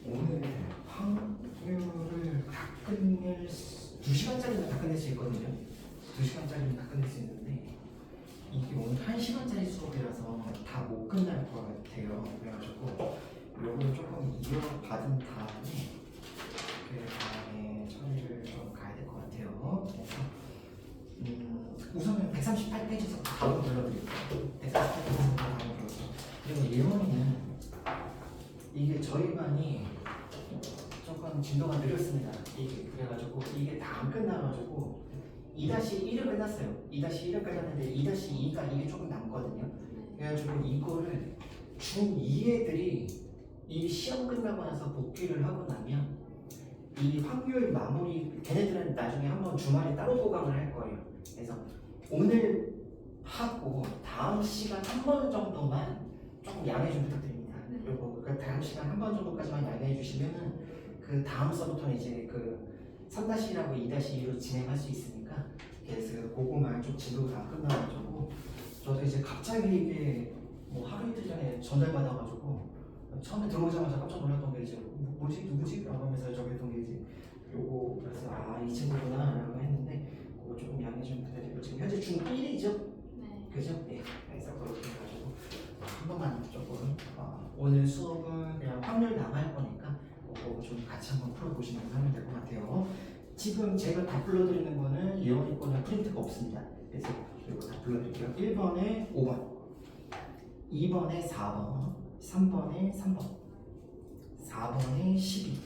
오늘 확률을 다 끝낼 2시간짜리는 다 끝낼 수 있거든요. 2시간짜리는 다 끝낼 수 있는데 이게 오늘 1시간짜리 수업이라서 다 못 끝날 것 같아요. 그래가지고 요걸 조금 이어받은 다음에 그 다음에 처리를 좀 가야 될 것 같아요. 그래서 우선은 138페이지에서 다음 불러드릴게요. 138페이지에서 다음 불러드릴게요. 그리고 예원이는 이게 저희 반이 조금 진도가 느렸습니다. 이게 그래가지고 이게 다 안 끝나가지고 2-1은 끝났어요. 2-1은 끝났는데 2-2가 이게 조금 남거든요. 그래가지고 이거를 중2 애들이 이 시험 끝나고 나서 복귀를 하고 나면 이 확률 마무리 걔네들은 나중에 한번 주말에 따로 보강을 할 거예요. 그래서 오늘 하고 다음 시간 한 번 정도만 조금 양해 좀 부탁드립니다. 그리고 그 다음 시간 한 번 정도까지만 양해해 주시면은 그 다음 서부터는 이제 그 3-1하고 2-2로 진행할 수 있으니까 그래서 그거만 좀 진도가 안 끝나가지고 저도 이제 갑자기 이게 뭐 하루 이틀 전에 전달받아가지고 처음에 들어오자마자 깜짝 놀랐던 게 이제 뭐지 누구지? 라고 하면서 저기 했던 게 이제 요거 그래서 아 이 친구구나 라고 했는데 그거 조금 양해 좀 부탁드리고 지금 현재 중1이죠? 네. 그죠? 네. 그래서 그렇게 해가지고 한 번만 조금 오늘 수업은 그냥 확률 남할 거니까 그거 좀 같이 한번 풀어보시면 하면 될 것 같아요. 지금 제가 다 불러드리는 거는 예원이 거는 프린트가 없습니다. 그래서 이거 다 불러드릴게요. 1번에 5번, 2번에 4번, 3번에 3번, 4번에 12,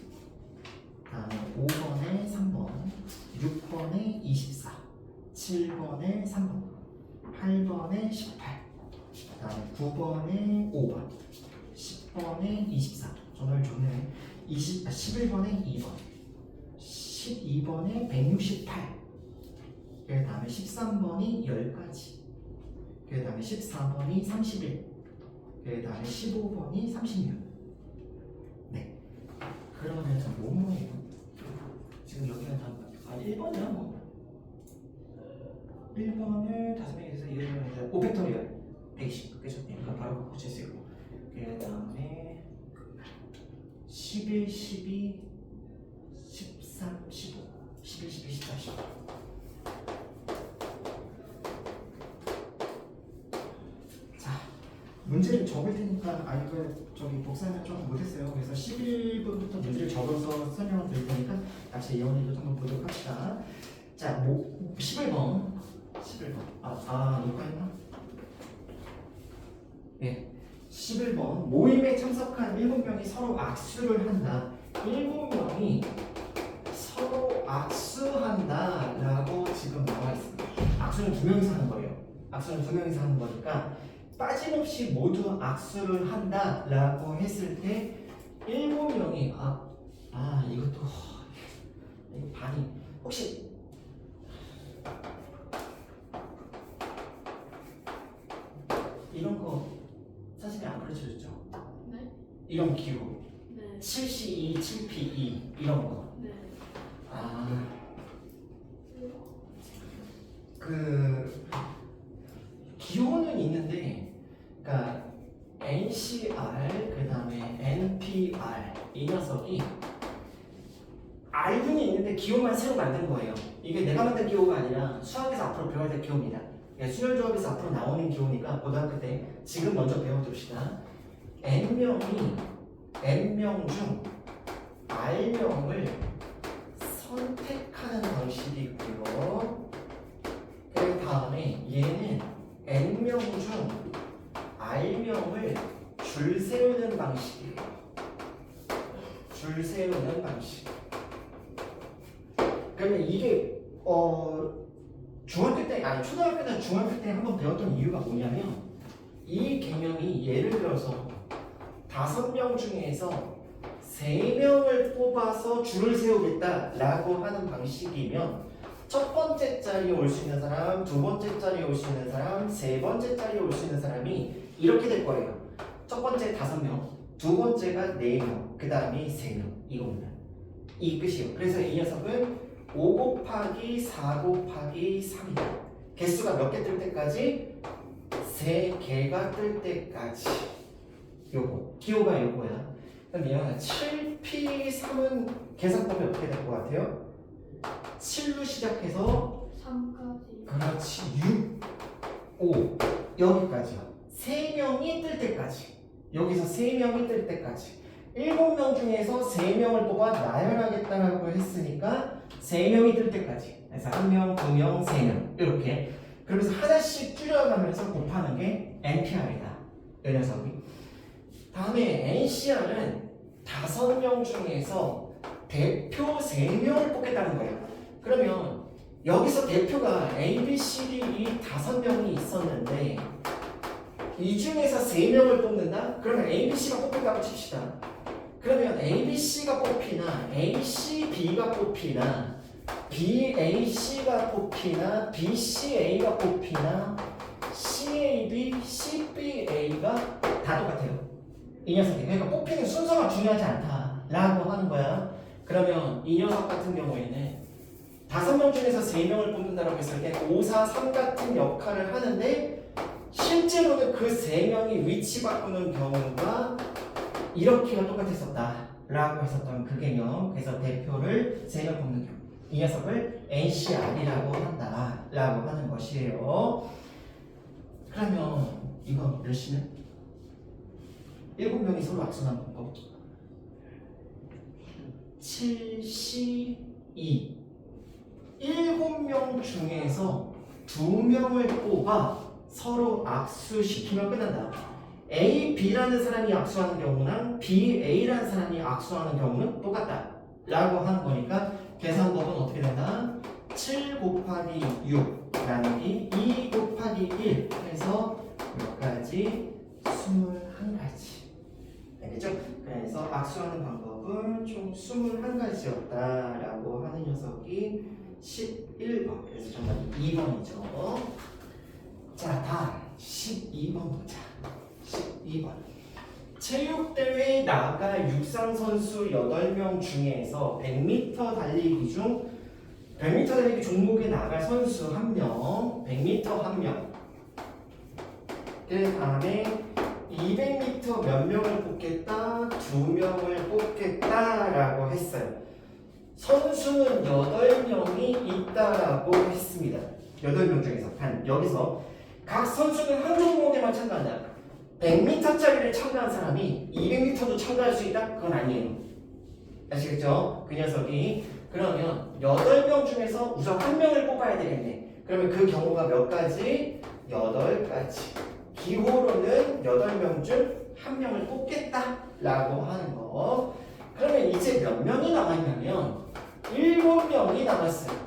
다음에 5번에 3번, 6번에 24, 7번에 3번, 8번에 18, 다음에 9번에 5번, 10번에 24, 전화를 좋네. 11번에 2번, 12번에 168, 그 다음에 13번이 10가지, 그 다음에 14번이 31, 그 다음에 15번이 36. 네. 그러면 뭐예요? 지금 여기는 다 1번이야 뭐. 1번을 5명에서 이어지면 5팩토리얼 120. 그죠? 그러니까 바로 고칠 수 있고. 그 다음에 11, 12, 13, 15, 11, 12, 13, 15. 자, 문제를 적을 테니까 이거 저기 복사는 조금 못했어요. 그래서 11번부터 문제를 적어서 설명을 드릴 테니까 같이 예원이도 한번 보도록 합시다. 자, 11번. 11번. 이거 했나? 네. 11번. 모임에 참석한 7명이 서로 악수를 한다. 7명이 서로 악수한다 라고 지금 나와 있습니다. 악수는 2명이서 하는 거예요. 악수는 2명이서 하는 거니까 빠짐없이 모두 악수를 한다 라고 했을 때 7명이 이것도 이거 반이 혹시 이런 거 선생님이 안 가르쳐줬죠? 네? 이런 기호 네. 7C2, 7P2 이런 거. 네. 그 기호는 있는데, 그러니까 NCR 그 다음에 NPR 이 녀석이 R군이 있는데 기호만 새로 만든 거예요. 이게 내가 만든 기호가 아니라 수학에서 앞으로 배워야 될 기호입니다. 순열조합에서 앞으로 나오는 기호니까 고등학교 때 지금 먼저 배워둡시다. N명이 N명 중 R명을 선택하는 방식이 있고요. 그 다음에 얘는 N명 중 R명을 줄 세우는 방식이에요. 줄 세우는 방식. 그러면 이게 중학교 때, 초등학교 때, 중학교 때 한번 배웠던 이유가 뭐냐면 이 개념이 예를 들어서 5명 중에서 3명을 뽑아서 줄을 세우겠다라고 하는 방식이면 첫 번째 자리에 올 수 있는 사람, 두 번째 자리에 올 수 있는 사람, 세 번째 자리에 올 수 있는 사람이 이렇게 될 거예요. 첫 번째 5명, 두 번째가 4명, 그 다음이 3명 이겁니다. 이 끝이에요. 그래서 이 녀석은 5 곱하기 4 곱하기 3이다. 개수가 몇 개 뜰 때까지? 3개가 뜰 때까지. 요거 기호가 요거야. 그럼 얘는 7P3은 계산법이 어떻게 될 것 같아요? 7로 시작해서 3까지. 그렇지 6, 5 여기까지요. 3명이 뜰 때까지. 여기서 3명이 뜰 때까지. 7명 중에서 3명을 뽑아 나열하겠다라고 했으니까 3명이 뜰 때까지. 그래서 1명, 2명, 3명 이렇게. 그러면서 하나씩 줄여가면서 곱하는 게 NPR이다. 이 녀석이. 다음에 NCR은 5명 중에서 대표 3명을 뽑겠다는 거예요. 그러면 여기서 대표가 A, B, C, D 이 5명이 있었는데 이 중에서 3명을 뽑는다? 그러면 A, B, C가 뽑힌다고 칩시다. 그러면 A, B, C가 뽑히나 A, C, B가 뽑히나 B, A, C가 뽑히나 B, C, A가 뽑히나 C, A, B, C, B, A가 다 똑같아요. 이 녀석이. 그러니까 뽑히는 순서가 중요하지 않다라고 하는 거야. 그러면 이 녀석 같은 경우에는 5명 중에서 3명을 뽑는다고 했을 때 5, 4, 3 같은 역할을 하는데 실제로는 그 3명이 위치 바꾸는 경우가 이렇게가 똑같았었다라고 했었던 그 개념. 그래서 대표를 3명 뽑는 경우. 이 녀석을 NCR이라고 한다라고 하는 것이에요. 그러면 이거 몇이면? 7명이 서로 악순환 방법. 7C2 7명 중에서 2명을 뽑아 서로 악수시키면 끝난다. A, B라는 사람이 악수하는 경우랑 B, A라는 사람이 악수하는 경우는 똑같다 라고 하는 거니까 계산법은 어떻게 된다? 7 곱하기 6 나누기 2 곱하기 1 해서 몇 가지? 21가지. 알겠죠? 그래서 악수하는 방법은 총 21가지였다라고 하는 녀석이 11번. 그래서 정답이 2번이죠. 자, 다음 12번 보자. 12번. 체육대회에 나갈 육상선수 8명 중에서 100m 달리기 중 100m 달리기 종목에 나갈 선수 1명, 100m 1명. 그 다음에 200m 몇 명을 뽑겠다, 2명을 뽑겠다라고 했어요. 선수는 8명이 있다라고 했습니다. 8명 중에서 여기서 각 선수는 한 종목에만 참가한다. 100m짜리를 참가한 사람이 200m도 참가할 수 있다? 그건 아니에요. 아시겠죠? 그 녀석이. 그러면 8명 중에서 우선 1명을 뽑아야 되겠네. 그러면 그 경우가 몇 가지? 8가지. 기호로는 8명 중 1명을 뽑겠다라고 하는 거. 그러면 이제 몇 명이 남았냐면 7명이 남았어요.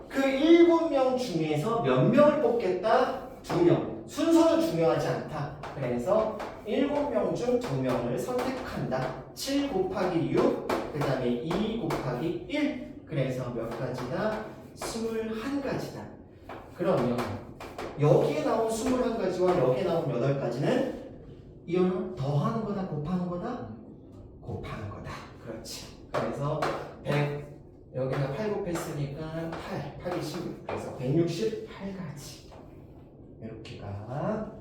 그 7명 중에서 몇 명을 뽑겠다? 2명. 순서는 중요하지 않다. 그래서 7명 중 2명을 선택한다. 7 곱하기 6, 그 다음에 2 곱하기 1. 그래서 몇 가지다? 21가지다. 그러면 여기에 나온 21가지와 여기에 나온 8가지는 이거는 더하는 거다, 곱하는 거다? 곱하는 거다. 그렇지. 그래서 100, 여기가 8 곱했으니까 8이 16. 그래서 168가지. 이렇게가.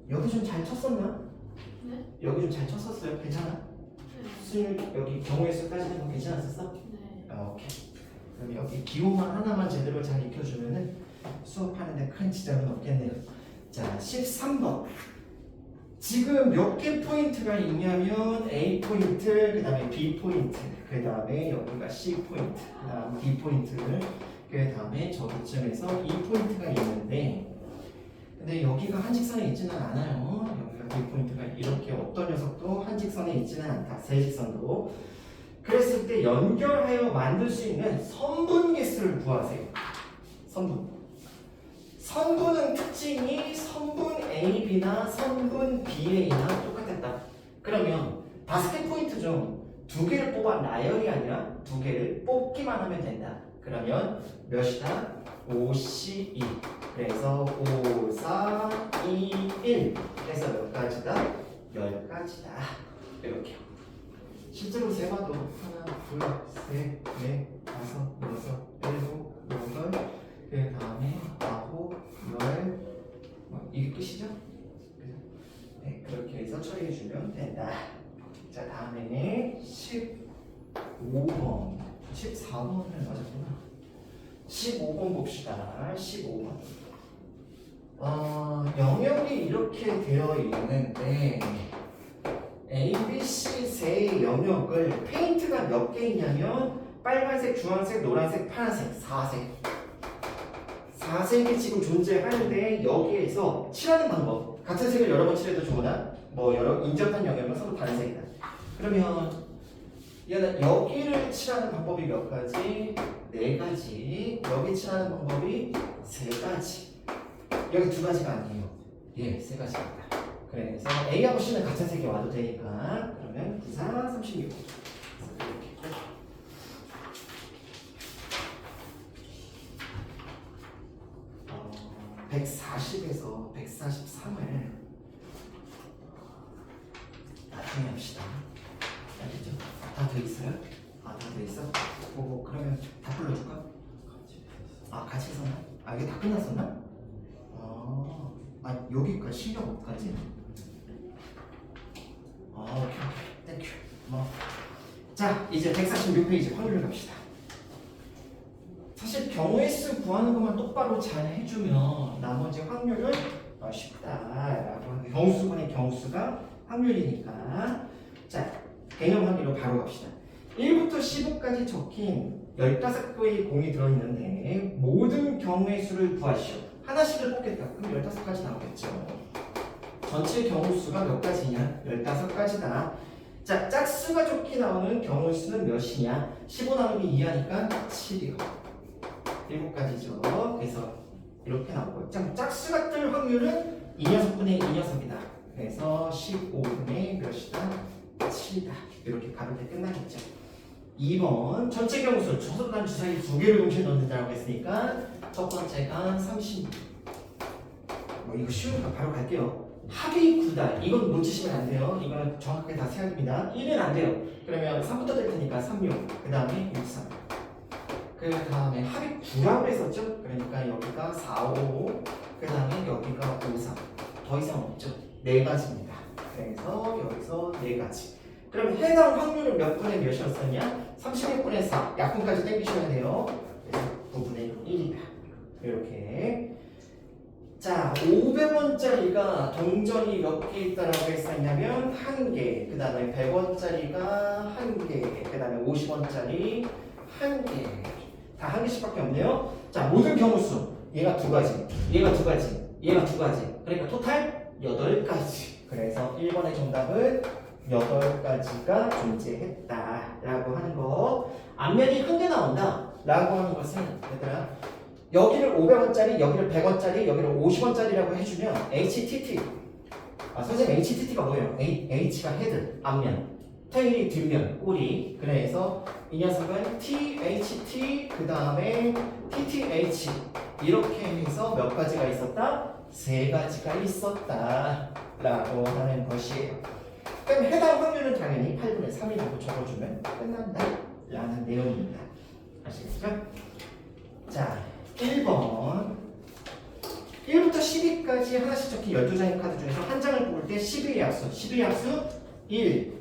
여기 좀 잘 쳤었나? 네? 여기 좀 잘 쳤었어요? 괜찮아? 네. 수율 여기 경우의 수 따지는 거 괜찮았었어? 네. 오케이. 그럼 여기 기호만 하나만 제대로 잘 익혀주면은 수업하는데 큰 지장은 없겠네요. 자, 13번. 지금 몇 개 포인트가 있냐면 A 포인트, 그 다음에 B 포인트, 그 다음에 여기가 C 포인트, 그 다음 D 포인트를, 그 다음에 저기쯤에서 E 포인트가 있는데, 근데 여기가 한 직선에 있지는 않아요. 여기가 D 포인트가 이렇게 어떤 녀석도 한 직선에 있지는 않다. 세 직선도. 그랬을 때 연결하여 만들 수 있는 선분 개수를 구하세요. 선분. 선분은 특징이 선분 AB나 선분 BA나 똑같았다. 그러면 5개 포인트 중 2개를 뽑아 나열이 아니라 2개를 뽑기만 하면 된다. 그러면 몇이다? 5C2. 그래서 5, 4, 2, 1. 그래서 몇 가지다? 10가지다. 이렇게. 실제로 세봐도 하나, 둘, 셋, 넷, 다섯, 여섯, 일곱, 여덟, 그 다음에 아홉, 열, 이게 끝이죠? 해서 처리해주면 된다. 자, 다음에 15번, 14번을 맞았구나. 15번 봅시다. 15번. 영역이 이렇게 되어 있는데 A, B, C 세 영역을 페인트가 몇 개 있냐면 빨간색, 주황색, 노란색, 파란색, 4색이 지금 존재하는데 여기에서 칠하는 방법 같은 색을 여러 번 칠해도 좋으나 뭐 여러 인접한 영역은 서로 다른 색이다. 그러면 얘는 여기를 칠하는 방법이 몇 가지? 4가지. 여기 칠하는 방법이 3가지. 여기 2가지가 아니에요. 예, 3가지입니다. 그래서 A하고 C는 같은 색이 와도 되니까 그러면 9, 4, 36 140에서 143을 나중에 합시다. 알겠죠? 다 돼 있어요? 다 돼 있어? 그러면 다 불러줄까? 같이 썼나? 이게 다 끝났었나? 여기까지 실력까지? 오케이. 땡큐. 자, 이제 146페이지 확률을 갑시다. 사실 경우의 수 구하는 것만 똑바로 잘 해주면 나머지 확률은 쉽다라고 하는 경수분의 경수가 확률이니까. 자, 개념 확률로 바로 갑시다. 1부터 15까지 적힌 15개의 공이 들어있는데 모든 경우의 수를 구하시오. 하나씩을 뽑겠다. 그럼 15가지 나오겠죠. 전체 경우 수가 몇 가지냐? 15가지다. 자, 짝수가 좋게 나오는 경우 수는 몇이냐? 15 나누기 2하니까 7이요. 7가지죠. 그래서 이렇게 나오고. 자, 짝수가 뜰 확률은 이 녀석분의 이 녀석이다. 그래서 15분의 몇이다? 7이다. 이렇게 가로 때 끝나겠죠. 2번 전체 경우수 저속단 주사위 2개를 동시에 넣는다고 했으니까 첫 번째가 36. 이거 쉬우니까 바로 갈게요. 합이 9다. 이건 놓치시면 안 돼요. 이거는 정확하게 다 세야 됩니다. 1은 안 돼요. 그러면 3부터 될 테니까 36. 그 다음에 63. 그 다음에 합이 9라고 했었죠. 그러니까 여기가 4, 5. 그 다음에 여기가 5, 3. 더 이상 없죠. 4가지입니다. 그래서 여기서 4가지. 그럼 해당 확률은 몇 분의 몇이었었냐? 31분의 4. 약분까지 땡기셔야 돼요. 그래서 9분의 1이다. 이렇게. 자, 500원짜리가 동전이 몇 개 있다라고 했었냐면 1개. 그 다음에 100원짜리가 1개. 그 다음에 50원짜리 1개. 다 1개씩밖에 없네요. 자, 모든 경우수. 얘가 2가지. 얘가 2가지. 얘가 2가지. 그러니까 토탈 8가지. 그래서 1번의 정답은 8가지가 존재했다라고 하는 거. 앞면이 1개 나온다라고 하는 것은 얘들아 여기를 500원짜리, 여기를 100원짜리, 여기를 50원짜리라고 해주면 HTT. 선생님 HTT가 뭐예요? H가 헤드, 앞면, 테일이 뒷면, 꼬리. 그래서 이 녀석은 THT, 그 다음에 TTH 이렇게 해서 몇 가지가 있었다? 3가지가 있었다라고 하는 것이에요. 그럼 해당 확률은 당연히 8분의 3이라고 적어주면 끝난다 라는 내용입니다. 아시겠죠? 자, 1번 1부터 10위까지 하나씩 적힌 12장의 카드 중에서 한 장을 뽑을 때 10위의 약수 10위의 약수 1,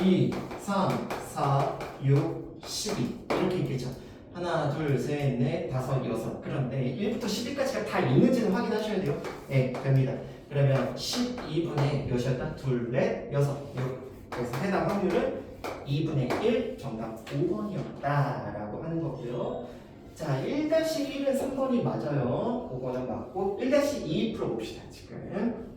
2, 3, 4, 6, 12 이렇게 있겠죠. 하나, 둘, 셋, 넷, 다섯, 여섯. 그런데 1부터 10위까지가 다 있는지는 확인하셔야 돼요. 네, 됩니다. 그러면 12분의 몇이었다? 둘, 넷, 여섯, 6. 그래서 해당 확률은 2분의 1, 정답 5번이었다라고 하는 거고요. 자, 1-1은 3번이 맞아요. 그거는 맞고 1-2 풀어봅시다. 지금.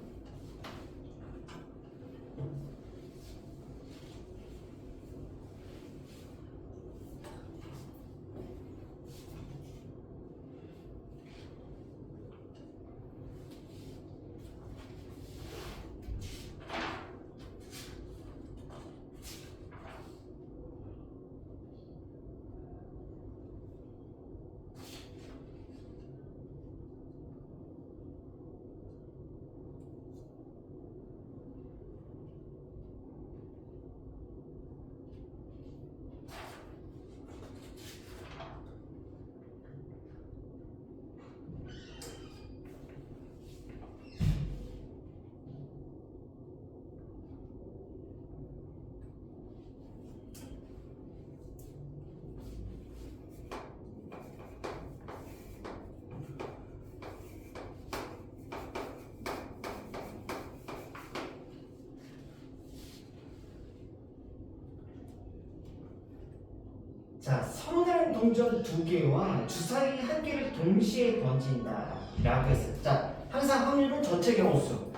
자, 서로 다른 동전 2개와 주사위 1개를 동시에 던진다 라고 했어요. 자, 항상 확률은 전체 경우수.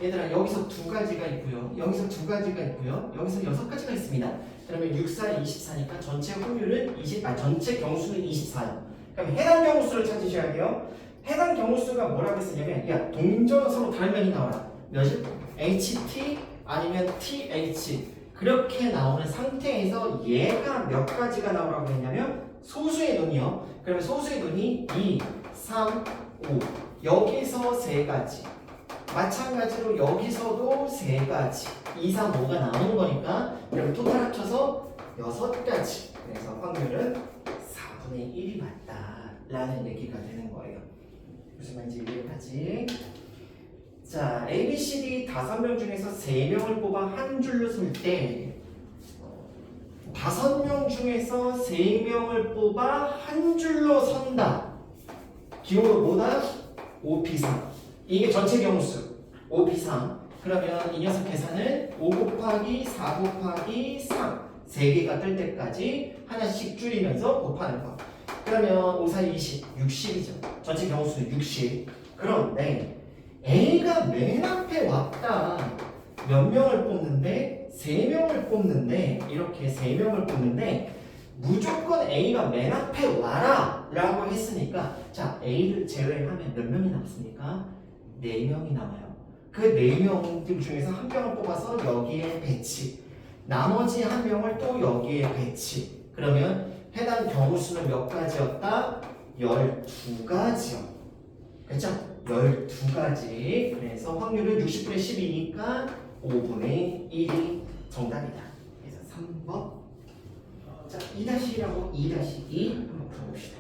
얘들아, 여기서 2가지가 있고요, 여기서 2가지가 있고요, 여기서 6가지가 있습니다. 그러면 6, 4, 24니까 전체 확률은 전체 경우수는 24요. 그럼 해당 경우수를 찾으셔야 돼요. 해당 경우수가 뭐라고 했었냐면, 야, 동전 서로 다른 면이 나와라. 몇이? HT 아니면 TH. 그렇게 나오는 상태에서 얘가 몇 가지가 나오라고 했냐면 소수의 눈이요. 그러면 소수의 눈이 2, 3, 5. 여기서 3가지. 마찬가지로 여기서도 3가지. 2, 3, 5가 나오는 거니까 그럼 토탈 합쳐서 6가지. 그래서 확률은 4분의 1이 맞다라는 얘기가 되는 거예요. 무슨 말인지 이해가지? 자, A, B, C, D 5명 중에서 3명을 뽑아 한 줄로 설 때 5명 중에서 3명을 뽑아 한 줄로 선다. 기호로 뭐다? 5P3. 이게 전체 경우수 5P3. 그러면 이 녀석 계산은 5 곱하기 4 곱하기 3 3개가 뜰 때까지 하나씩 줄이면서 곱하는 거. 그러면 5, 4, 20, 60이죠. 전체 경우수는 60. 그런데 A가 맨 앞에 왔다. 몇 명을 뽑는데? 3명을 뽑는데, 이렇게 3명을 뽑는데 무조건 A가 맨 앞에 와라 라고 했으니까, 자, A를 제외하면 몇 명이 남습니까? 4명이 남아요. 그 4명들 중에서 한 명을 뽑아서 여기에 배치, 나머지 한 명을 또 여기에 배치. 그러면 해당 경우수는 몇 가지였다? 12가지요. 그렇죠? 12가지. 그래서 확률은 60분의 12니까 5분의 1이 정답이다. 그래서 3번. 자, 2-1하고 2-2 한번 풀어봅시다.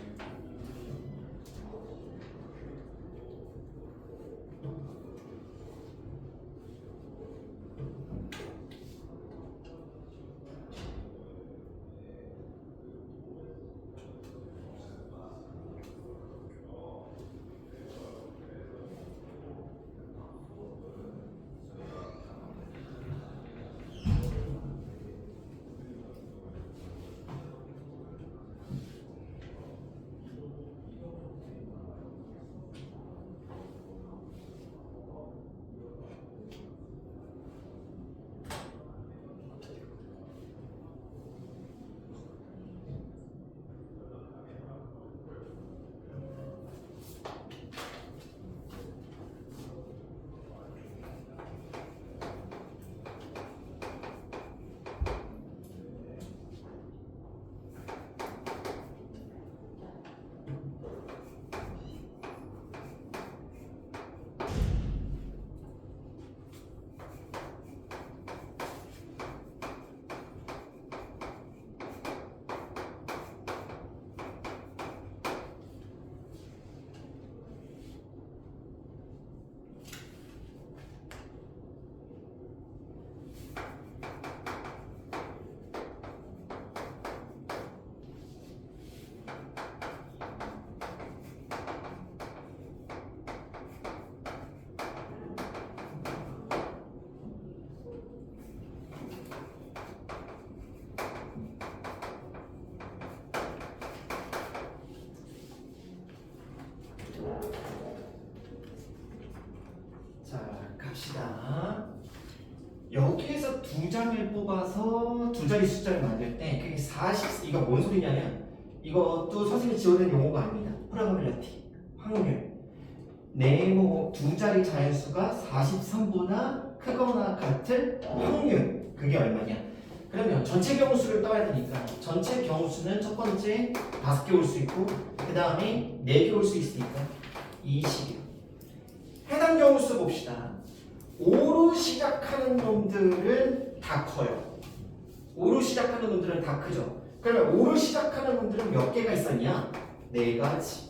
갑시다. 여기에서 2장을 뽑아서 두 자리 숫자를 만들 때 그게 40, 이거 뭔 소리냐면 이것도 선생님이 지어낸 용어가 아닙니다. 프로바빌리티, 확률. 네모 두 자리 자연수가 43보다 크거나 같은 확률. 그게 얼마냐? 그러면 전체 경우수를 떠야 되니까 전체 경우수는 첫 번째 5개 올 수 있고 그 다음에 4개 올 수 있으니까 20이요. 해당 경우수 봅시다. 5로 시작하는 놈들은 다 커요. 5로 시작하는 놈들은 다 크죠. 그러면 5로 시작하는 놈들은 몇 개가 있었냐? 4가지.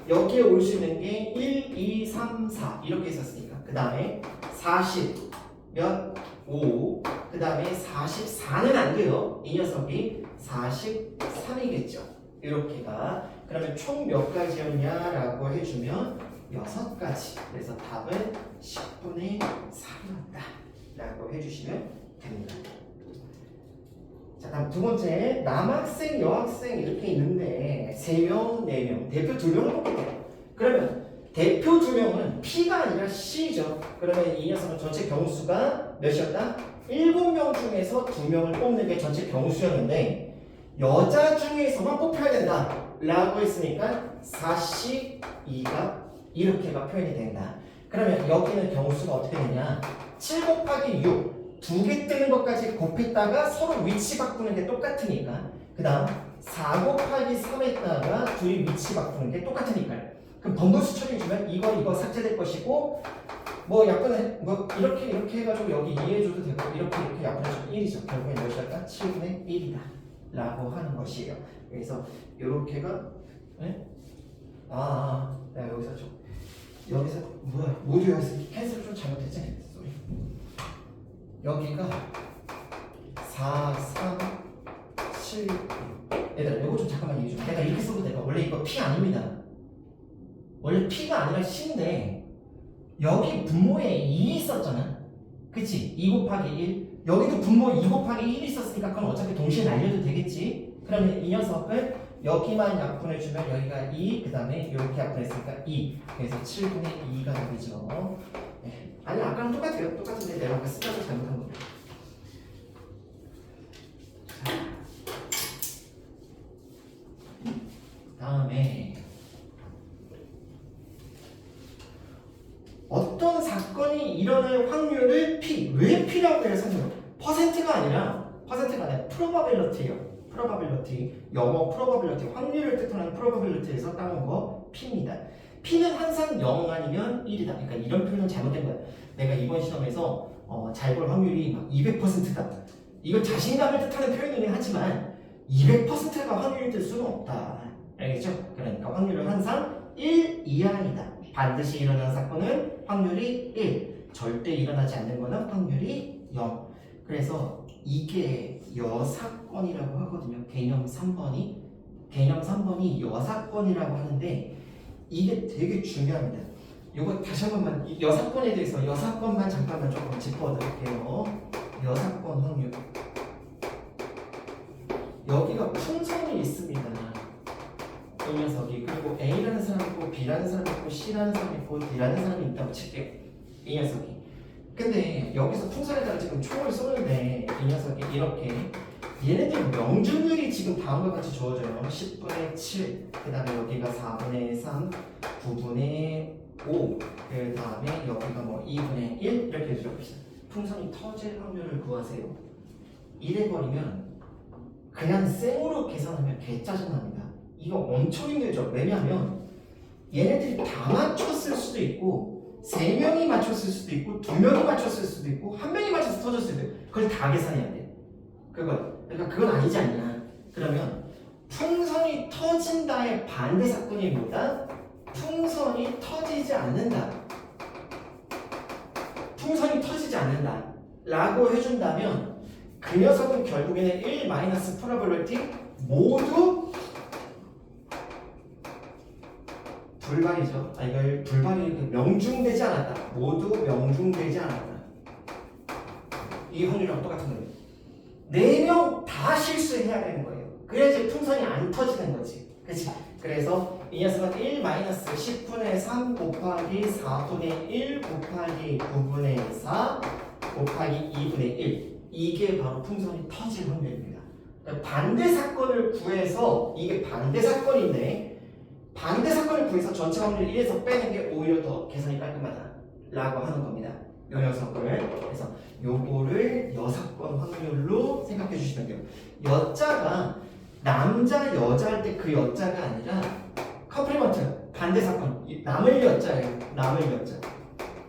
여기에 올 수 있는 게 1, 2, 3, 4 이렇게 있었으니까 그 다음에 40 몇? 5. 그 다음에 44는 안 돼요. 이 녀석이 43이겠죠. 이렇게가. 그러면 총 몇 가지였냐라고 해주면 6가지. 그래서 답은 10분의 3이었다 라고 해주시면 됩니다. 자, 다음 두 번째 남학생, 여학생 이렇게 있는데 3명, 4명, 대표 2명을 뽑겠대요. 그러면 대표 2명은 P가 아니라 C죠. 그러면 이 녀석은 전체 경우수가 몇이었다? 7명 중에서 2명을 뽑는 게 전체 경우수였는데 여자 중에서만 뽑혀야 된다 라고 했으니까 4씩 2가 이렇게가 표현이 된다. 그러면 여기는 경우수가 어떻게 되냐? 7 곱하기 6 두 개 뜨는 것까지 곱했다가 서로 위치 바꾸는 게 똑같으니까 그 다음 4 곱하기 3에다가 둘이 위치 바꾸는 게 똑같으니까요. 그럼 번분수 처리해주면 이거 삭제될 것이고 뭐 약간은 뭐 이렇게 해가지고 여기 이해해줘도 되고 이렇게 약분해주면 1이죠. 결국엔 몇이랄까? 7분의 1이다 라고 하는 것이에요. 그래서 요렇게가 네? 내가 여기서 뭐야 모두 여기서 캔슬 좀 잘못했지? 쏘리. 여기가 4, 3, 7 얘들아 이거 좀 잠깐만 얘기해 줘. 내가 이렇게 써도 돼요. 원래 이거 P 아닙니다. 원래 P가 아니라 C인데 여기 분모에 2 있었잖아. 그치? 2 곱하기 1 여기도 분모 2 곱하기 1 있었으니까 그건 어차피 동시에 날려도 되겠지. 그러면 이 녀석을 여기만 약분해주면 여기가 2 그 다음에 이렇게 약분했으니까 2 그래서 7분의 2가 되죠. 네. 아니 아까랑 똑같아요. 똑같은데 내가 아까 숫자를 잘못한 거예요. 다음에 어떤 사건이 일어날 확률을 P 왜 P라고 해서 퍼센트가 아니라 probability예요. probability 영어 probability 확률을 뜻하는 probability에서 따온 거 P입니다. P는 항상 0 아니면 1이다. 그러니까 이런 표현은 잘못된 거야. 내가 이번 시험에서 잘 볼 확률이 막 200%다. 이거 자신감을 뜻하는 표현이긴 하지만 200%가 확률이 될 수는 없다. 알겠죠? 그러니까 확률은 항상 1 이하이다. 반드시 일어나는 사건은 확률이 1. 절대 일어나지 않는 거는 확률이 0. 그래서 이게 여사건이라고 하거든요. 개념 3번이 여사건이라고 하는데 이게 되게 중요합니다. 이거 다시 한 번만 이 여사건에 대해서 여사건만 잠깐만 조금 짚어드릴게요. 여사건 확률 여기가 풍선이 있습니다. 이 녀석이 그리고 A라는 사람이 있고 B라는 사람이 있고 C라는 사람이 있고 D라는 사람이 있다고 칠게요. 이 녀석이 근데 여기서 풍선에다가 지금 총을 쏘는데 이 녀석이 이렇게 얘네들 명중률이 지금 다음과 같이 주어져요. 10분의 7 그 다음에 여기가 4분의 3 9분의 5 그 다음에 여기가 뭐 2분의 1 이렇게 적읍시다. 풍선이 터질 확률을 구하세요. 이래버리면 그냥 생으로 계산하면 개짜증납니다. 이거 엄청 힘들죠. 왜냐하면 얘네들이 다 맞췄을 수도 있고 3명이 맞췄을 수도 있고 2명이 맞췄을 수도 있고 1명이 맞춰서 터졌을 수도 있고 그걸 다 계산해야 돼. 그러니까 그건 아니지 않냐. 그러면 풍선이 터진다의 반대 사건이 뭐다? 풍선이 터지지 않는다. 풍선이 터지지 않는다 라고 해준다면 그 녀석은 결국에는 1 마이너스 probability 모두 불발이죠. 이걸 불발이 명중되지 않았다. 모두 명중되지 않았다. 이 확률이랑 똑같은 거예요. 4명 다 실수해야 되는 거예요. 그래야지 풍선이 안 터지는 거지. 그치? 그래서 이 녀석은 1 마이너스 10분의 3 곱하기 4분의 1 곱하기 9분의 4 곱하기 2분의 1 이게 바로 풍선이 터질 확률입니다. 그러니까 반대 사건을 구해서 이게 반대 사건인데 반대 사건을 구해서 전체 확률 1에서 빼는 게 오히려 더 계산이 깔끔하다 라고 하는 겁니다. 요 녀석을 그래서 요거를 여사건 확률로 생각해 주시면 돼요. 여자가 남자 여자 할 때 그 여자가 아니라 컴플리먼트 반대 사건 남을 여자예요. 남을 여자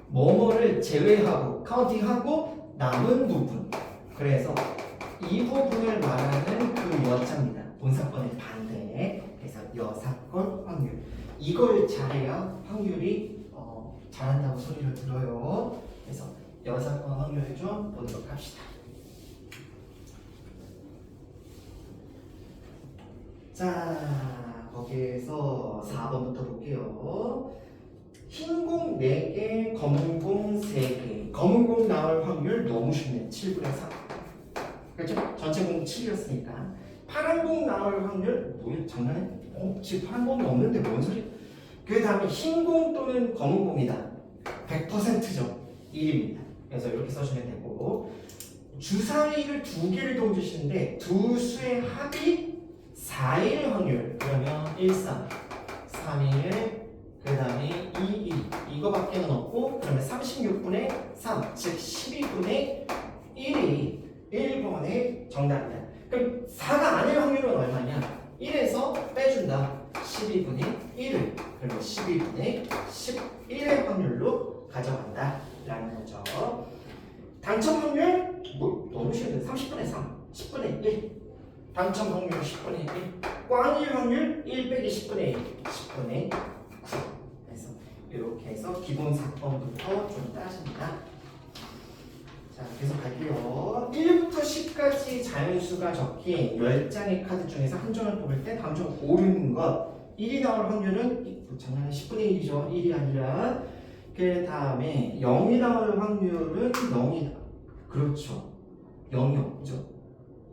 뭐뭐를 제외하고 카운팅하고 남은 부분 그래서 이 부분을 말하는 그 여자입니다. 본사건의 반대 그래서 여사건 확률 이걸 잘해야 확률이 잘한다고 소리를 들어요. 그래서 여사건 확률을 좀 보도록 합시다. 자 거기에서 4번부터 볼게요. 흰 공 4개, 검은 공 3개. 검은 공 나올 확률 너무 쉽네. 7분의 3. 그렇죠? 전체 공 7이었으니까 파란 공 나올 확률 뭐야 장난해? 지금 파란 공이 없는데 뭔 소리야? 그 다음에 흰 공 또는 검은 공이다 100%죠 1입니다. 그래서 이렇게 써주면 되고 주사위를 두 개를 동주시는데 두 수의 합이 4일 확률 그러면 1, 3, 3일 그 다음에 2, 2 이거밖에는 없고 그러면 36분의 3, 즉 12분의 1이 1번의 정답이다. 그럼 4가 아닐 확률은 얼마냐? 1에서 빼준다. 12분의 1을 그리고 12분의 11의 확률로 가져간다 라는 거죠. 당첨 확률 뭐 너무 쉬운데 30분의 3, 10분의 1 당첨 확률 10분의 1 꽝일 확률 1 빼기 10분의 1 10분의 9 그래서 이렇게 해서 기본 사건부터 좀 따집니다. 자 계속 갈게요. 1부터 10까지 자연수가 적힌 10장의 카드 중에서 한 장을 뽑을 때 다음 중 고르는 것 1이 나올 확률은 장난은 10분의 1이죠 1이 아니라 그 다음에 0이 나올 확률은 0이 그렇죠 0이 없죠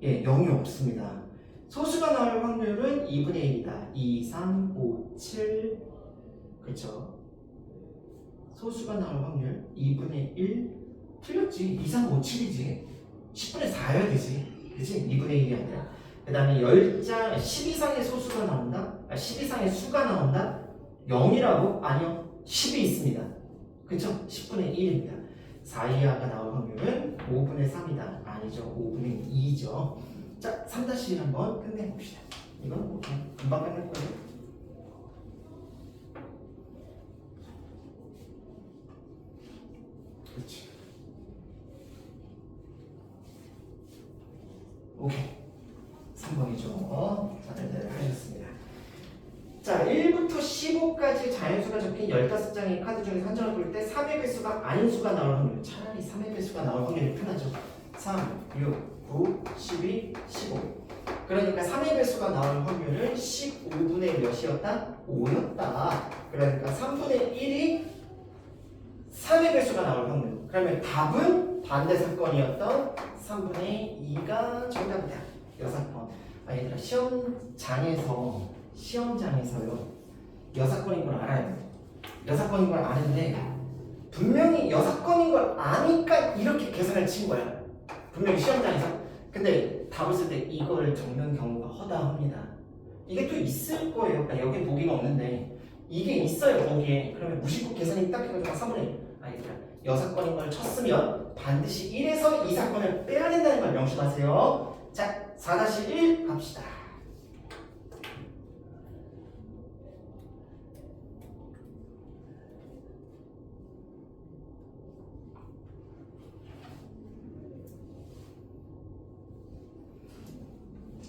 예 0이 없습니다. 소수가 나올 확률은 2분의 1이다 2, 3, 5, 7 그렇죠 소수가 나올 확률 2분의 1 틀렸지 2, 3, 5, 7이지 10분의 4여야 되지 그치 2분의 1이 아니라 그 다음에 10장 10 이상의 소수가 나온다 10 이상의 수가 나온다 0이라고? 아니요 10이 있습니다 그쵸? 10분의 1입니다 4 이하가 나올 확률은 5분의 3이다 아니죠 5분의 2죠 자 3-1 한번 끝내봅시다 이건 뭐 금방 끝낼 거예요 그렇지 오케이 3번이죠 다들 하셨습니다. 자 1부터 15까지 자연수가 적힌 15장의 카드 중에서 한 장을 고를 때 3의 배수가 아닌 수가 나올 확률 차라리 3의 배수가 나올 확률이 편하죠 3, 6, 9, 12, 15 그러니까 3의 배수가 나올 확률은 15분의 몇이었다? 5였다 그러니까 3분의 1이 3의 배수가 나올 확률 그러면 답은 반대 사건이었던 3분의 2가 정답이다 이 사건 얘들아 시험장에서요 여사건인 걸 알아요. 여사건인 걸 아는데 분명히 여사건인 걸 아니까 이렇게 계산을 친 거야. 분명히 시험장에서. 근데 답을 쓸 때 이걸 적는 경우가 허다합니다. 이게 또 있을 거예요. 그러니까 여기 보기가 없는데 이게 있어요 거기에. 그러면 무심코 계산이 딱 해가지고 3분의 1. 얘들아 여사건인 걸 쳤으면 반드시 1에서 이 사건을 빼야 된다는 걸 명심하세요. 자 4-1 갑시다.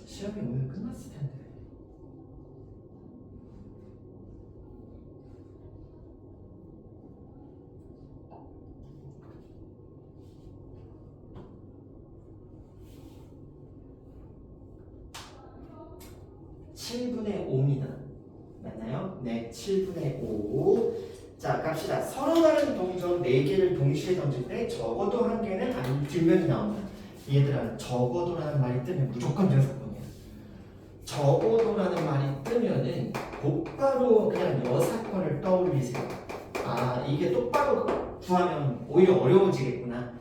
시험이 오늘 끝났을 텐데. (7분의 5입니다) 맞나요? 네, 7분의 5. 자, 갑시다. 서로 다른 동전 4개를 동시에 던질 때 적어도 한 개는 아닌 뒷면이 나옵니다. 얘들아, 적어도라는 말이 뜨면 무조건 여사건이야. 적어도라는 말이 뜨면은 곧바로 그냥 여사건을 떠올리세요. 아, 이게 똑바로 구하면 오히려 어려워지겠구나.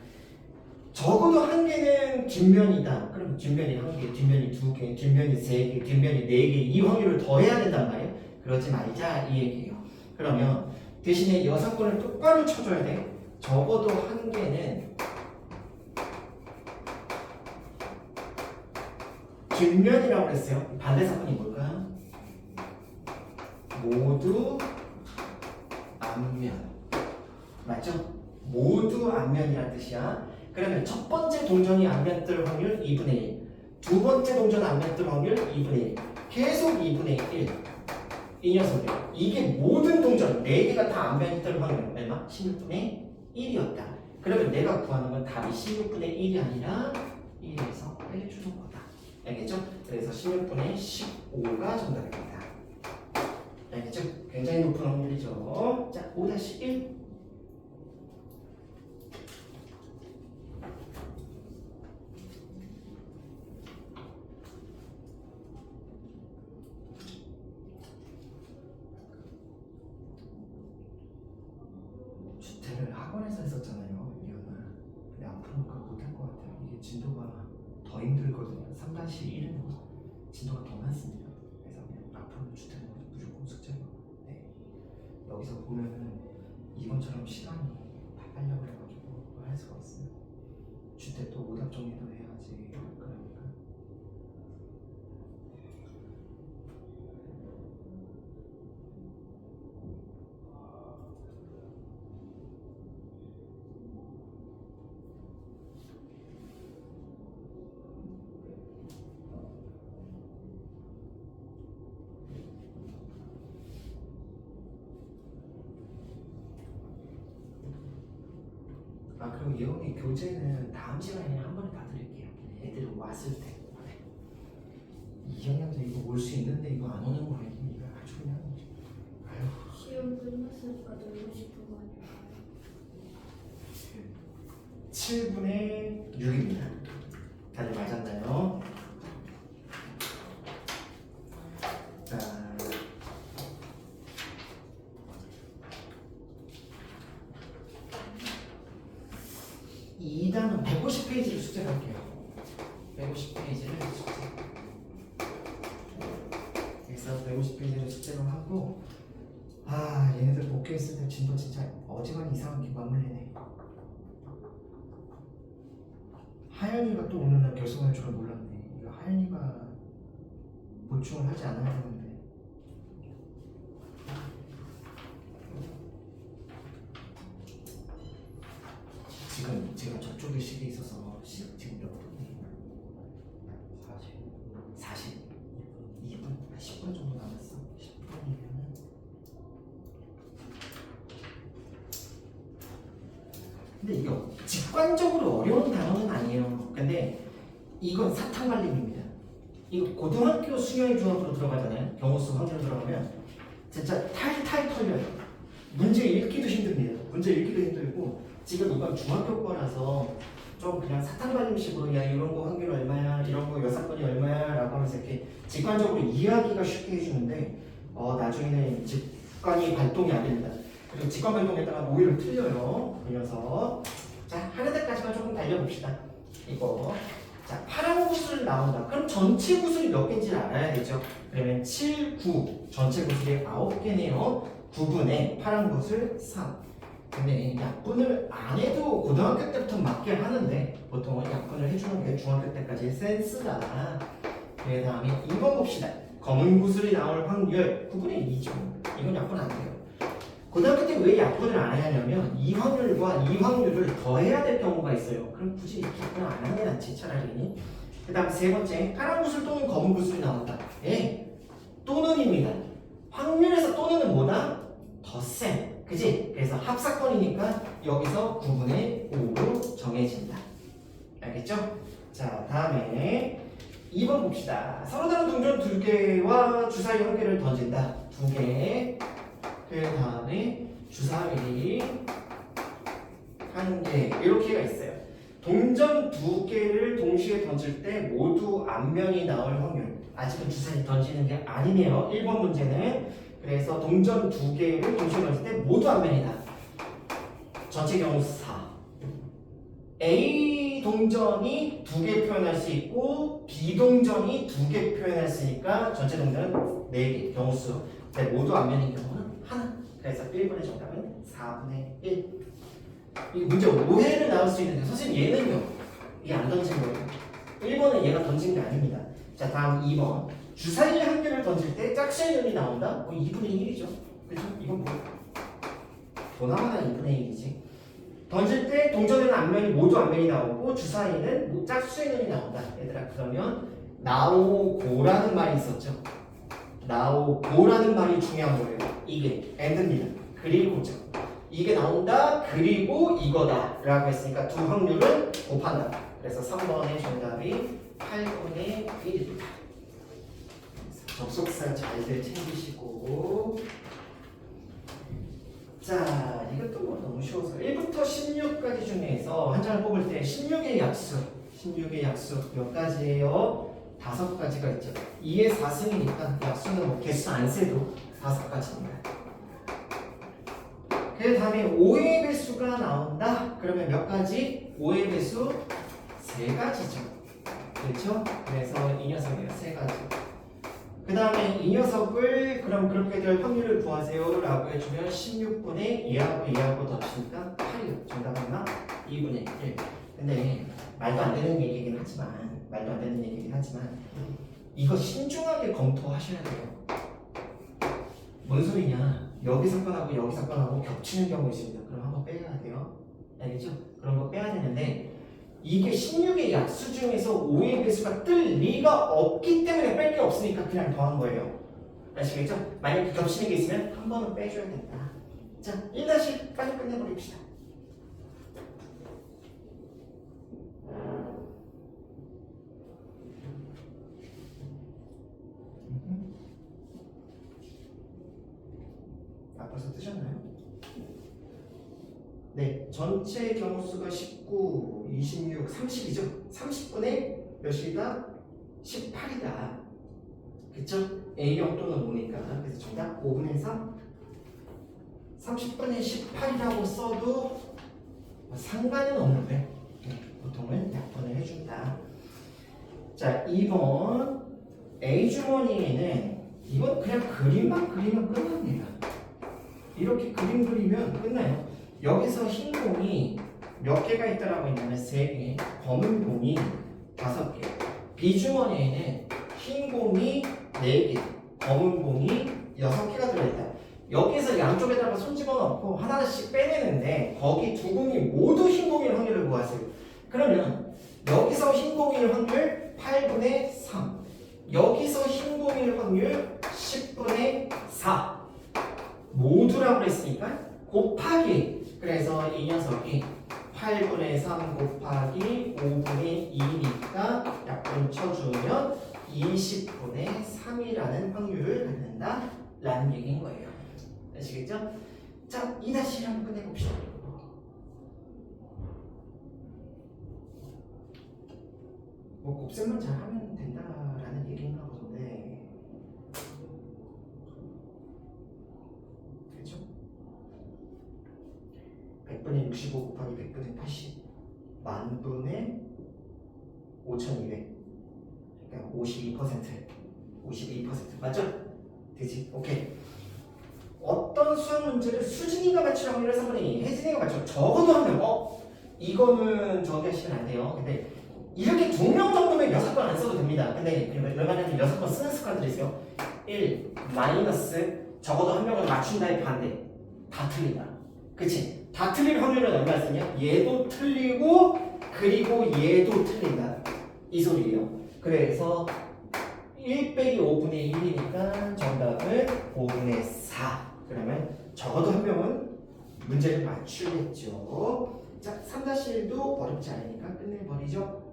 적어도 한 개는 뒷면이다. 그럼 뒷면이 한 개, 뒷면이 두 개, 뒷면이 세 개, 뒷면이 네 개, 이 확률을 더해야 된단 말이에요. 그러지 말자 이 얘기예요. 그러면 대신에 여사건을 똑바로 쳐줘야 돼. 적어도 한 개는 뒷면이라고 그랬어요. 반대 사건이 뭘까요? 모두 앞면. 맞죠? 모두 앞면이란 뜻이야. 그러면 첫 번째 동전이 앞면 뜰 확률 2분의 1. 두 번째 동전 앞면 뜰 확률 2분의 1. 계속 2분의 1. 이 녀석들. 이게 모든 동전 4개가 다 앞면 뜰 확률 얼마? 16분의 1이었다. 그러면 내가 구하는 건 답이 16분의 1이 아니라 1에서 빼주는 거다. 알겠죠? 그래서 16분의 15가 정답입니다. 알겠죠? 굉장히 높은 확률이죠. 자, 5-1. 3-1은 진도가 더 많습니다. 그래서 그냥 앞으로 주택은 무조건 숙제로. 네. 여기서 보면은 이번처럼 시간이 다 빨려버려가지고 할 수가 없어요. 주택도 오답 정리도 해야지. 그러니까. 아 그리고 예원이 교재는 다음 시간에 한 번에 다 드릴게요. 애들 왔을 때. 2학년도 이거 올 수 있는데 이거 안 오는 거 아니면 이거 아주 그냥 아유. 시험 끝났으니까 놀고 싶은 거 아니야? 7분의 6입니다. 다들 맞았나요? 자, 2단은 150페이지를 숙제할게요. 150페이지를 숙제. 그래서 150페이지를 숙제로 하고, 아 얘네들 복귀했을 때 진도 진짜 어지간히 이상하게 맞물리네. 하연이가 또 오늘 날 결승할 줄은 몰랐네. 이거 하연이가 보충을 하지 않아야 되는데. 지금 제가 저쪽에 시계 있어서 지금 몇 분이에요? 42분? 10분 정도 남았어. 10분이면은 근데 이거 직관적으로 어려운 단어는 아니에요. 근데 이건 사탕 발림입니다. 이거 고등학교 수열 조합으로 들어가잖아요. 경우수 확률 들어가면 진짜 탈탈 털려요. 문제 읽기도 힘듭니다. 문제 읽기도 힘들고 지금 이건 중학교 거라서 좀 그냥 사탕 발림식으로 야 이런 거 확률 얼마야, 이런 거 여사건이 얼마야 라고 하면서 이렇게 직관적으로 이해하기가 쉽게 해주는데 나중에는 직관이 발동이 안 됩니다. 그리고 직관 발동에다가 오히려 틀려요. 그 녀석. 자, 하는 데까지만 조금 달려봅시다. 이거. 자, 파란 구슬 나온다. 그럼 전체 구슬이 몇 개인지 알아야 되죠. 그러면 7, 9. 전체 구슬이 9개네요. 9분의 파란 구슬 3. 근데 약분을 안 해도 고등학교 때부터 맞게 하는데 보통은 약분을 해주는 게 중학교 때까지 센스다. 그 다음에 2번 봅시다. 검은 구슬이 나올 확률 9분의 2죠. 이건 약분 안 돼요. 고등학교 때 왜 약분을 안 하냐면 이 확률과 이 확률을 더해야 될 경우가 있어요. 그럼 굳이 약분을 안 하는 게 낫지 차라리. 그 다음 세 번째 파란 구슬 또는 검은 구슬이 나왔다. 예, 또는입니다. 확률에서 또는은 뭐다? 더 센. 그지? 그래서 합사건이니까 여기서 9분의 5로 정해진다. 알겠죠? 자, 다음에 2번 봅시다. 서로 다른 동전 2개와 주사위 1개를 던진다. 2개. 그 다음에 주사위 1개. 이렇게가 있어요. 동전 2개를 동시에 던질 때 모두 앞면이 나올 확률. 아직은 주사위 던지는 게 아니네요. 1번 문제는. 그래서 동전 2개를 동시에 던질 때 모두 앞면이다. 전체 경우 4. A 동전이 2개 표현할 수 있고 B 동전이 2개 표현할 수 있으니까 전체 동전은 4개 경우수. 근데 모두 앞면인 경우는 하나. 그래서 1번의 정답은 4분의 1. 이 문제 오해를 나올 수 있는데 선생님 얘는요. 이게 안 던진 거예요. 1번은 얘가 던진 게 아닙니다. 자, 다음 2번. 주사위 1개를 던질 때 짝수의 면이 나온다? 2분의 1이죠. 그렇죠? 이건 뭐야? 보나마나 2분의 1이지. 던질 때 동전에는 앞면이 모두 앞면이 나오고 주사위는 짝수의 면이 나온다. 얘들아, 그러면 나오고라는 말이 있었죠. 나오고라는 말이 중요한 거예요. 이게 and입니다. 그리고죠. 이게 나온다. 그리고 이거다. 라고 했으니까 두 확률을 곱한다. 그래서 3번의 정답이 8분의 1입니다. 접속사 잘들 챙기시고. 자, 이것도 뭐 너무 쉬워서 1부터 16까지 중에서 한 장을 뽑을 때 16의 약수 몇 가지예요? 5가지가 있죠. 2의 4승이니까 약수는 뭐 개수 안 세도 5가지입니다. 그 다음에 5의 배수가 나온다. 그러면 몇 가지? 5의 배수 3가지죠. 그렇죠? 그래서 이 녀석이에요. 세 가지. 그 다음에 이 녀석을 그럼 그렇게 될 확률을 구하세요 라고 해주면 16분의 얘하고 덧치니까 8이요. 정답 하나 2분의 1. 근데 말도 안 되는 얘기긴 하지만 이거 신중하게 검토하셔야 돼요. 뭔 소리냐? 여기 사건하고 여기 사건하고 겹치는 경우 있습니다. 그럼 한번 빼야 돼요. 알겠죠? 그런 거 빼야 되는데 이게 16의 약수 중에서 5의 배수가 뜰 리가 없기 때문에 뺄 게 없으니까 그냥 더한 거예요. 아시겠죠? 만약에 겹치는 게 있으면 한 번은 빼줘야 된다. 자, 1다시 빨리 끝내버립시다. 벌써 뜨셨나요? 네, 전체 경우수가 19, 26, 30이죠? 30분의 몇이다? 18이다. 그쵸? A형 또는 5니까. 그래서 정답 5분의 3. 30분의 18이라고 써도 상관은 없는데 보통은 약분을 해준다. 자, 2번 A 주머니에는 이건 그냥 그림만 그리면 끝납니다. 이렇게 그림 그리면 끝나요. 여기서 흰 공이 몇 개가 있다라고 했냐면 3개, 검은 공이 5개. B 주머니에는 흰 공이 4개, 검은 공이 6개가 들어있다. 여기서 양쪽에다가 손 집어넣고 하나씩 빼내는데 거기 두 공이 모두 흰 공일 확률을 구하세요. 그러면 여기서 흰 공일 확률 8분의 3, 여기서 흰 공일 확률 10분의 4 모두라고 그랬으니까 곱하기, 그래서 이 녀석이 8분의 3 곱하기 5분의 2니까 약분 쳐주면 20분의 3이라는 확률을 갖는다 라는 얘기인 거예요. 아시겠죠? 자, 2-1 한번 끝내봅시다. 뭐 곱셈만 잘하면 된다라는 얘기인가 본데, 그렇죠? 100분의 65 곱하기 100분의 80 만분의 5200, 그러니까 52% 맞죠? 되지? 오케이. 어떤 수학 문제를 수진이가 맞출 확률을 3분의 2, 혜진이가 맞춰 적어도 하면 이거는 저기 하시면 안 돼요. 근데 이렇게 2명 정도면 6번 안 써도 됩니다. 근데 웬만하면 6번 쓰는 습관들이 있어요. 1 마이너스 적어도 한 명을 맞춘다의 반대 다 틀린다. 그치? 다 틀릴 확률은 얼마 쓰냐? 얘도 틀리고 그리고 얘도 틀린다. 이 소리예요. 그래서 1 빼기 5분의 1이니까 정답은 5분의 4. 그러면 적어도 한 명은 문제를 맞추겠죠. 자, 3-1도 어렵지 않으니까 끝내버리죠.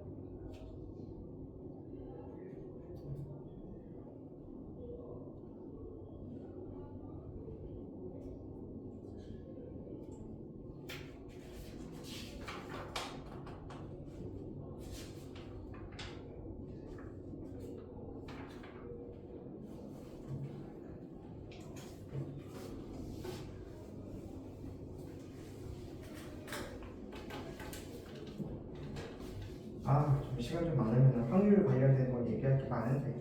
좀 시간 좀 많으면 확률 관련된 거 얘기할 게 많은데,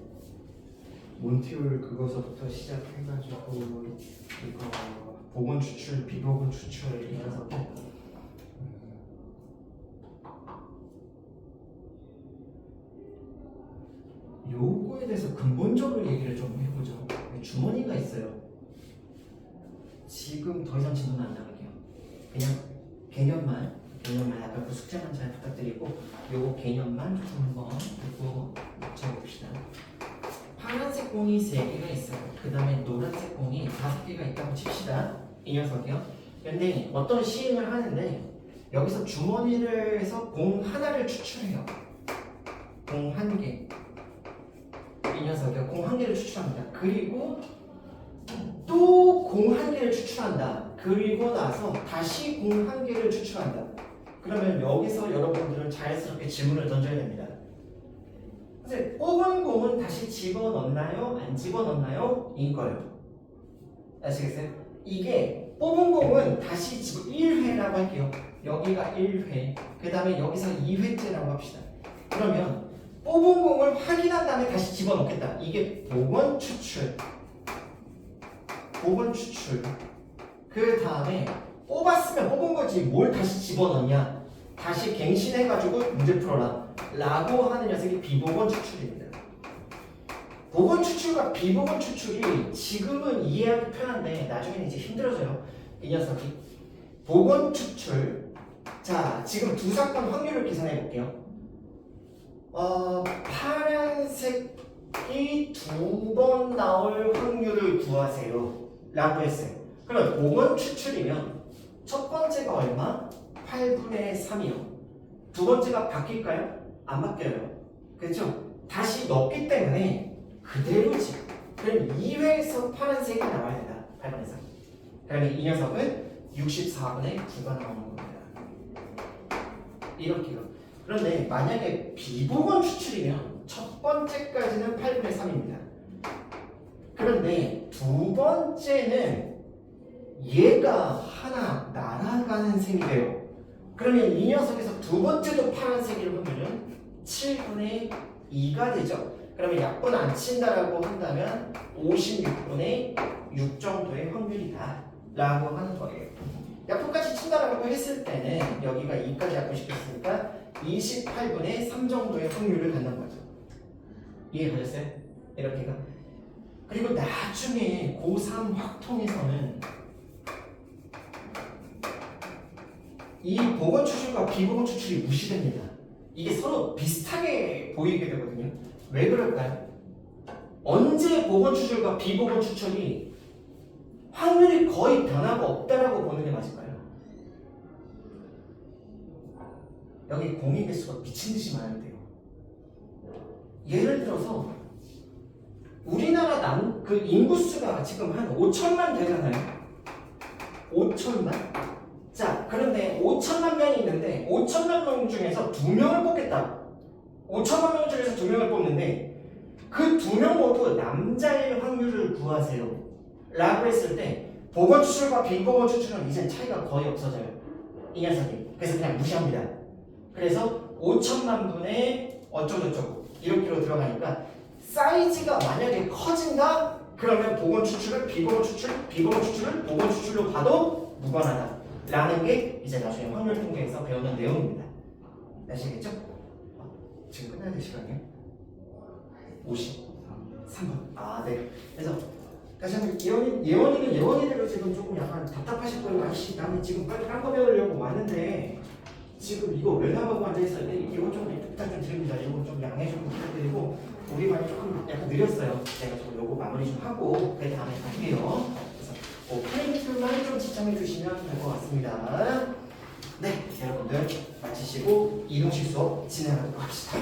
몬티올 그거서부터 시작해가지고 이거 복원 추출, 비복원 추출 이어서 요거에 대해서 근본적으로 얘기를 좀 해보죠. 주머니가 있어요. 지금 더 이상 질문 안 나갈게요. 그냥 개념만 아까 그 숙제만 잘 부탁드리고 요거 개념만 좀 한번 보고 적어봅시다. 파란색 공이 3개가 있어요. 그 다음에 노란색 공이 5개가 있다고 칩시다. 이 녀석이요. 근데 어떤 시행을 하는데 여기서 주머니를 해서 공 하나를 추출해요. 공 1개. 이 녀석이요. 공 1개를 추출합니다. 그리고 또 공 1개를 추출한다. 그리고 나서 다시 공 1개를 추출한다. 그러면 여기서 여러분들은 자연스럽게 질문을 던져야 됩니다. 선생님, 뽑은 공은 다시 집어넣나요? 안 집어넣나요? 인 거예요. 아시겠어요? 이게 뽑은 공은 다시 1회라고 할게요. 여기가 1회, 그 다음에 여기서 2회째라고 합시다. 그러면 뽑은 공을 확인한 다음에 다시 집어넣겠다. 이게 복원 추출. 복원 추출. 그 다음에 뽑았으면 뽑은 거지 뭘 다시 집어넣냐. 다시 갱신해가지고 문제 풀어라. 라고 하는 녀석이 비복원 추출입니다. 복원 추출과 비복원 추출이 지금은 이해하기 편한데 나중에는 이제 힘들어져요. 이 녀석이. 복원 추출. 자, 지금 두 사건 확률을 계산해 볼게요. 파란색이 2번 나올 확률을 구하세요. 라고 했어요. 그럼 복원 추출이면 첫 번째가 얼마? 8분의 3이요. 두 번째가 바뀔까요? 안 바뀌어요. 그렇죠? 다시 넣기 때문에 그대로지. 그럼 2회에서 파란색이 나와야 된다. 8분의 3. 그러면 이 녀석은 64분의 9가 나오는 겁니다. 이렇게요. 그런데 만약에 비복원 추출이면 첫 번째까지는 8분의 3입니다. 그런데 두 번째는 얘가 하나 날아가는 셈이 돼요. 그러면 이 녀석에서 두 번째도 파란색일 확률은 7분의 2가 되죠. 그러면 약분 안 친다라고 한다면 56분의 6 정도의 확률이다 라고 하는 거예요. 약분까지 친다라고 했을 때는 여기가 2까지 약분시켰으니까 28분의 3 정도의 확률을 갖는 거죠. 이해가셨어요? 이렇게가. 그리고 나중에 고3 확통에서는 이 복원 추출과 비복원 추출이 무시됩니다. 이게 서로 비슷하게 보이게 되거든요. 왜 그럴까요? 언제 복원 추출과 비복원 추출이 확률이 거의 변화가 없다라고 보는 게 맞을까요? 여기 공인 개수가 미친 듯이 많아야 돼요. 예를 들어서 우리나라 그 인구수가 지금 한 5천만 되잖아요. 5천만? 자, 그런데 5천만 명이 있는데 5천만 명 중에서 2명을 뽑겠다. 5천만 명 중에서 2명을 뽑는데 그 2명 모두 남자일 확률을 구하세요. 라고 했을 때 복원 추출과 비복원 추출은 이제 차이가 거의 없어져요. 이 녀석이. 그래서 그냥 무시합니다. 그래서 5천만 분의 어쩌고저쩌고 이렇게로 들어가니까 사이즈가 만약에 커진다? 그러면 복원 추출을 비복원 추출, 비복원 추출을 복원 추출로 봐도 무관하다 라는 게 이제 나중에 확률 통계에서 배우는 내용입니다. 아시겠죠? 지금 끝나야 될 시간이에요? 53분. 아, 네. 그래서 다시 한번 예원이는 예원이대로 지금 조금 약간 답답하실 거예요. 아씨, 나는 지금 빨리 딴 거 배우려고 왔는데 지금 이거 왜 나가고 앉아있어야 돼? 이거 좀 부탁 좀 드립니다. 이거 좀 양해 좀 부탁드리고 우리 반이 조금 약간 느렸어요. 제가 좀 요거 마무리 좀 하고 그 다음에 갈게요. 그래서 포인트만 좀 지정해 주시면 될 것 같습니다. 네, 여러분들 마치시고 이동식 수업 진행하도록 합시다.